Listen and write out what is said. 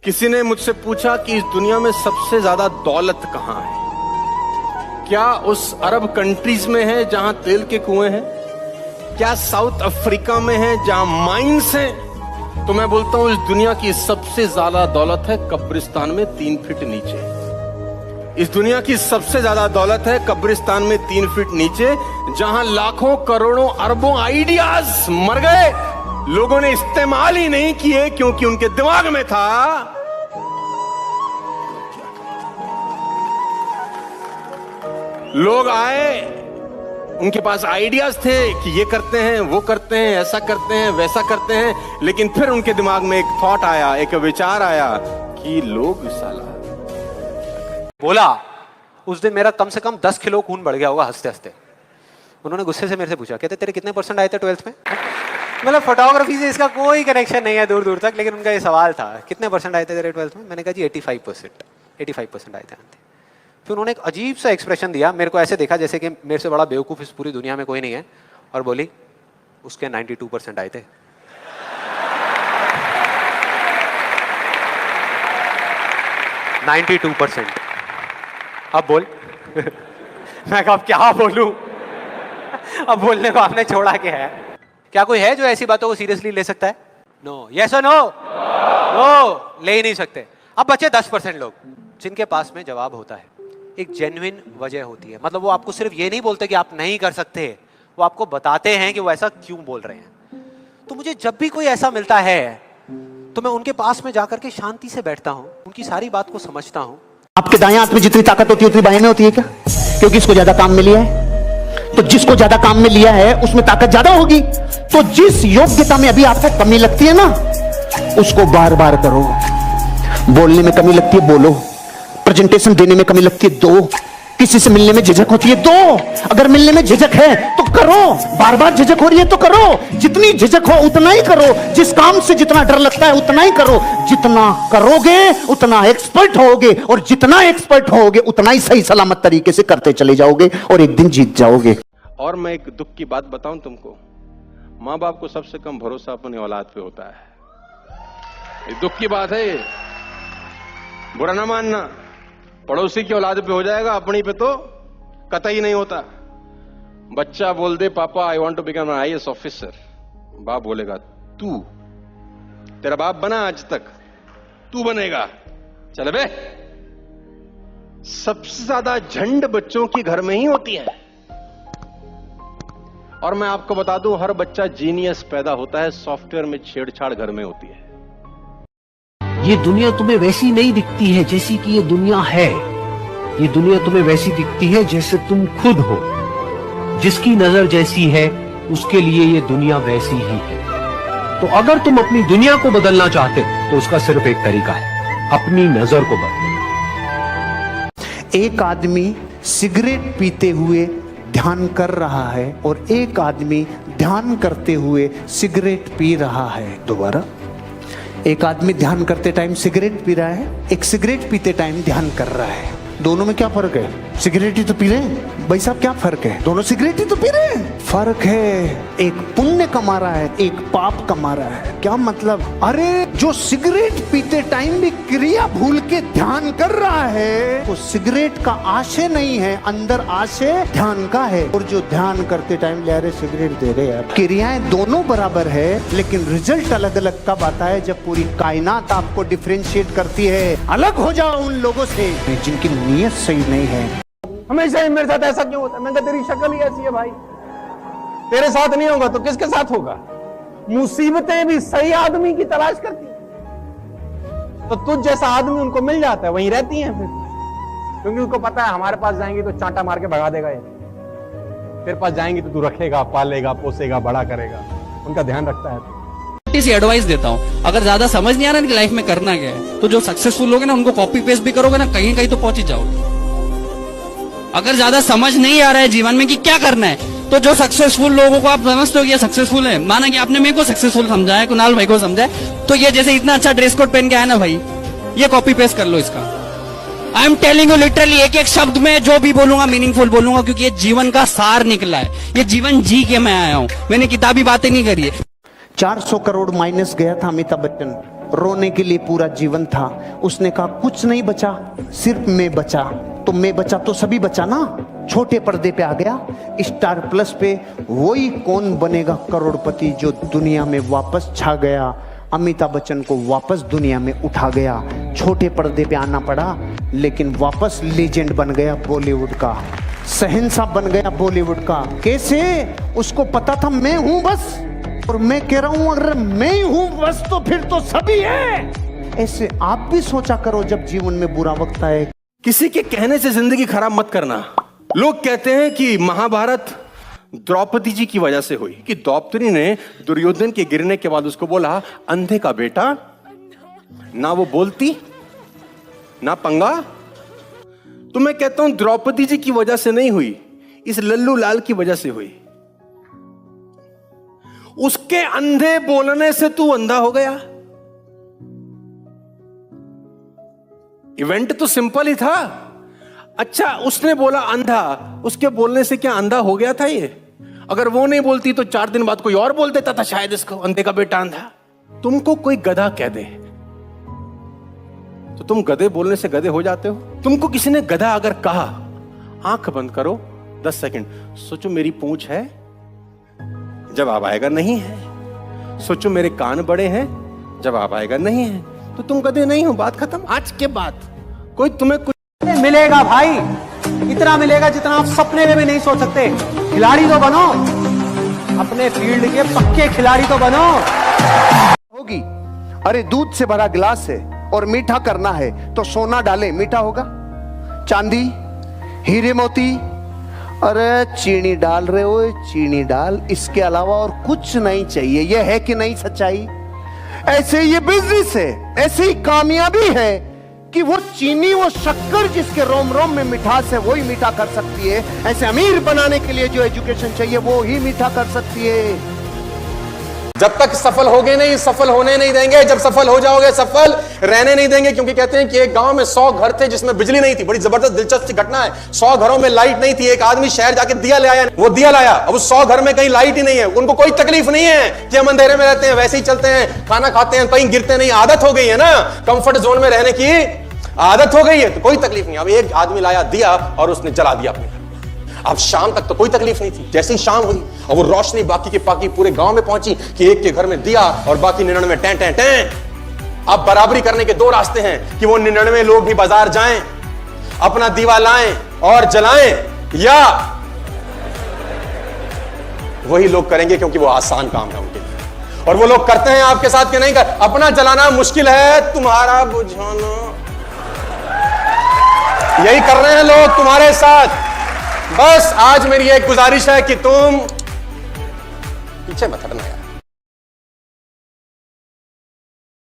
किसी ने मुझसे पूछा कि इस दुनिया में सबसे ज्यादा दौलत कहां है? क्या उस अरब कंट्रीज में है जहां तेल के कुएं हैं? क्या साउथ अफ्रीका में है जहां माइंस हैं? तो मैं बोलता हूं इस दुनिया की सबसे ज्यादा दौलत है कब्रिस्तान में 3 फीट नीचे। इस दुनिया की सबसे ज्यादा दौलत है कब्रिस्तान में 3 फीट नीचे, जहां लाखों करोड़ों अरबों आइडियाज मर गए, लोगों ने इस्तेमाल ही नहीं किए क्योंकि उनके दिमाग में था लोग आए, उनके पास आइडियाज थे कि ये करते हैं, वो करते हैं, ऐसा करते हैं, वैसा करते हैं, लेकिन फिर उनके दिमाग में एक थॉट आया, एक विचार आया कि लोग साला बोला। उस दिन मेरा कम से कम 10 किलो खून बढ़ गया होगा हंसते हंसते। उन्होंने गुस्से से मेरे से पूछा, कहते तेरे कितने परसेंट आए थे 12th में? मतलब फोटोग्राफी से इसका कोई कनेक्शन नहीं है दूर दूर तक, लेकिन उनका ये सवाल था कितने परसेंट आए थे तेरे 12th में? मैंने कहा जी 85% आए थे। फिर उन्होंने एक अजीब सा एक्सप्रेशन दिया, मेरे को ऐसे देखा जैसे कि मेरे से बड़ा बेवकूफ इस पूरी दुनिया में कोई नहीं है, और बोली उसके 92% आए थे। %92। अब बोल। मैं कहा अब क्या बोलूं? अब बोलने को आपने छोड़ा क्या है? क्या कोई है जो ऐसी बातों को सीरियसली ले सकता है? नो। यस और नो? नो, ले ही नहीं सकते। अब बचे 10% लोग जिनके पास में जवाब होता है, एक जेन्युइन वजह होती है। मतलब वो आपको सिर्फ ये नहीं बोलते कि आप नहीं कर सकते, वो आपको बताते हैं कि वो ऐसा क्यों बोल रहे हैं। तो मुझे जब भी कोई ऐसा मिलता है तो मैं उनके पास में जाकर के शांति से बैठता हूं, उनकी सारी बात को समझता हूं। आपके दाएं हाथ में जितनी ताकत होती है उतनी बाएं में होती है क्या? क्योंकि इसको ज्यादा काम में लिया है। तो जिसको ज्यादा काम में लिया है उसमें ताकत ज्यादा होगी। तो जिस योग्यता में अभी आपको कमी लगती है ना, उसको बार बार करो। बोलने में कमी लगती है, बोलो। प्रेजेंटेशन देने में कमी लगती है, दो। किसी से मिलने में झिझक होती है, दो। अगर मिलने में झिझक है तो करो। बार बार झिझक हो रही है तो करो। जितनी झिझक हो उतना ही करो। जिस काम से जितना डर लगता है उतना ही करो। जितना करोगे उतना एक्सपर्ट होगे, और जितना एक्सपर्ट होगे उतना ही सही सलामत तरीके से करते चले जाओगे और एक दिन जीत जाओगे। और मैं एक दुख की बात बताऊं तुमको, मां बाप को सबसे कम भरोसा अपने औलाद पे होता है। ये दुख की बात है, ये बुरा ना मानना। पड़ोसी की औलाद पे हो जाएगा, अपनी पे तो कतई नहीं होता। बच्चा बोल दे पापा I want to become an IAS officer, बाप बोलेगा तू, तेरा बाप बना आज तक, तू बनेगा, चल बे। सबसे ज्यादा झंड बच्चों की घर में ही होती है। और मैं आपको बता दूं, हर बच्चा जीनियस पैदा होता है, सॉफ्टवेयर में छेड़छाड़ घर में होती है। ये दुनिया तुम्हें वैसी नहीं दिखती है जैसी कि ये दुनिया है। ये दुनिया तुम्हें वैसी दिखती है जैसे तुम खुद हो। जिसकी नजर जैसी है उसके लिए ये दुनिया वैसी ही है। तो अगर तुम अपनी दुनिया को बदलना चाहते हो तो उसका सिर्फ एक तरीका है, अपनी नजर को बदलना। एक आदमी सिगरेट पीते हुए ध्यान कर रहा है और एक आदमी ध्यान करते हुए सिगरेट पी रहा है। दोबारा, एक आदमी ध्यान करते टाइम सिगरेट पी रहा है, एक सिगरेट पीते टाइम ध्यान कर रहा है। दोनों में क्या फर्क है? सिगरेट ही तो पी रहे हैं भाई साहब, क्या फर्क है? दोनों सिगरेट ही तो पी रहे हैं। फर्क है, एक पुण्य कमा रहा है, एक पाप कमा रहा है। क्या मतलब? अरे जो सिगरेट पीते टाइम भी क्रिया भूल के ध्यान कर रहा है, वो सिगरेट का आशय नहीं है, अंदर आशय ध्यान का है। और जो ध्यान करते टाइम ले रहे सिगरेट दे रहे हैं, क्रियाएं दोनों बराबर है, लेकिन रिजल्ट अलग अलग कब आता है? जब पूरी कायनात आपको डिफरेंशिएट करती है। अलग हो जाओ उन लोगों से जिनकी नीयत सही नहीं है। हमेशा ही मेरे साथ ऐसा क्यों होता है? मैं कहा तेरी शक्ल ही ऐसी है भाई, तेरे साथ नहीं होगा तो किसके साथ होगा? मुसीबतें भी सही आदमी की तलाश करती हैं। तो तुझ जैसा आदमी उनको मिल जाता है, वहीं रहती हैं फिर, क्योंकि उनको पता है हमारे पास जाएंगी तो चांटा मार के भगा देगा ये। तेरे पास जाएंगी तो तू रखेगा, पालेगा, पोसेगा, बड़ा करेगा, उनका ध्यान रखता है। इसी एडवाइस देता हूँ, अगर ज्यादा समझ नहीं आ रहा है कि लाइफ में करना क्या है, तो जो सक्सेसफुल लोग हैं ना उनको कॉपी पेस्ट भी करोगे ना, कहीं कहीं तो पहुंच ही जाओगे। अगर ज्यादा समझ नहीं आ रहा है जीवन में कि क्या करना है, तो जो सक्सेसफुल लोगों को आप समझते हो कि ये सक्सेसफुल है, माना कि आपने मेरे को सक्सेसफुल समझा है, कुणाल भाई को समझा है, तो ये जैसे इतना अच्छा ड्रेस कोड पहन के आया ना भाई, ये कॉपी पेस्ट कर लो इसका। I am telling you literally, एक एक शब्द में जो भी बोलूंगा मीनिंगफुल बोलूंगा, क्योंकि ये जीवन का सार निकला है। ये जीवन जी के मैं आया हूं, मैंने किताबी बातें नहीं करी है। 400 करोड़ माइनस गया था अमिताभ बच्चन रोने के लिए पूरा जीवन था। उसने कहा कुछ नहीं बचा, सिर्फ मैं बचा। तो मैं बचा तो सभी बचा ना। छोटे पर्दे पे आ गया, स्टार प्लस पे। वही कौन बनेगा करोड़पति जो दुनिया में वापस छा गया। अमिताभ बच्चन को वापस दुनिया में उठा गया। छोटे पर्दे पे आना पड़ा, लेकिन वापस लेजेंड बन गया बॉलीवुड का, शहंशाह बन गया बॉलीवुड का। कैसे? उसको पता था मैं हूं बस, और मैं कह रहा हूं अगर मैं ही हूं बस तो फिर तो सभी है। ऐसे आप भी सोचा करो जब जीवन में बुरा वक्त आए। किसी के कहने से जिंदगी खराब मत करना। लोग कहते हैं कि महाभारत द्रौपदी जी की वजह से हुई, कि द्रौपदी ने दुर्योधन के गिरने के बाद उसको बोला अंधे का बेटा, ना वो बोलती ना पंगा। तो मैं कहता हूं द्रौपदी जी की वजह से नहीं हुई, इस लल्लू लाल की वजह से हुई। उसके अंधे बोलने से तू अंधा हो गया। इवेंट तो सिंपल ही था। अच्छा, उसने बोला अंधा, उसके बोलने से क्या अंधा हो गया था ये? अगर वो नहीं बोलती तो 4 दिन बाद कोई और बोल देता था शायद इसको, अंधे का बेटा अंधा। तुमको कोई गधा कह दे तो तुम गधे बोलने से गधे हो जाते हो? तुमको किसी ने गधा अगर कहा, आंख बंद करो 10 सेकंड, सोचो मेरी पूंछ है, जवाब आएगा नहीं है। सोचो मेरे कान बड़े हैं, जवाब आएगा नहीं है, तो तुम गधे नहीं हो। बात खत्म। आज के बाद कोई तुम्हें कुछ मिलेगा भाई, इतना मिलेगा जितना आप सपने में भी नहीं सोच सकते। खिलाड़ी तो बनो, अपने फील्ड के पक्के खिलाड़ी तो बनो। होगी, अरे दूध से भरा गिलास है और मीठा करना है तो सोना डाले, मीठा होगा? चांदी, हीरे मोती, अरे चीनी डाल रहे हो, चीनी डाल, इसके अलावा और कुछ नहीं चाहिए। यह है कि नहीं सच्चाई? ऐसे ये बिजनेस है, ऐसी ही कामयाबी है कि वो चीनी, वो शक्कर जिसके रोम रोम में मिठास है वही मीठा कर सकती है। ऐसे अमीर बनाने के लिए जो एजुकेशन चाहिए वो ही मीठा कर सकती है। जब तक सफल होगे नहीं, सफल होने नहीं देंगे। जब सफल हो जाओगे, सफल रहने नहीं देंगे। क्योंकि कहते हैं कि एक गांव में 100 घर थे जिसमें बिजली नहीं थी। बड़ी जबरदस्त दिलचस्प घटना है। 100 घरों में लाइट नहीं थी। एक आदमी शहर जाके दिया ले आया, वो दिया लाया। अब उस 100 घर में कहीं लाइट ही नहीं है। उनको कोई तकलीफ नहीं है कि हम अंधेरे में रहते हैं, वैसे ही चलते हैं, खाना खाते हैं, कहीं गिरते नहीं। आदत हो गई है ना, कंफर्ट जोन में रहने की आदत हो गई है, तो कोई तकलीफ नहीं। अब एक आदमी लाया दिया और उसने जला दिया अपने। अब शाम तक तो कोई तकलीफ नहीं थी। जैसे ही शाम हुई और वो रोशनी बाकी के बाकी पूरे गांव में पहुंची कि एक के घर में दिया और बाकी 99 टें टें टें। अब बराबरी करने के 2 रास्ते हैं कि वो 99 लोग भी बाजार जाएं, अपना दीवा लाएं और जलाएं, या वही लोग करेंगे क्योंकि वो आसान काम है उनके लिए। और वो लोग करते हैं आपके साथ कि नहीं कर। अपना जलाना मुश्किल है, तुम्हारा बुझाना, यही कर रहे हैं लोग तुम्हारे साथ। बस आज मेरी एक गुजारिश है कि तुम पीछे मत हटना यार।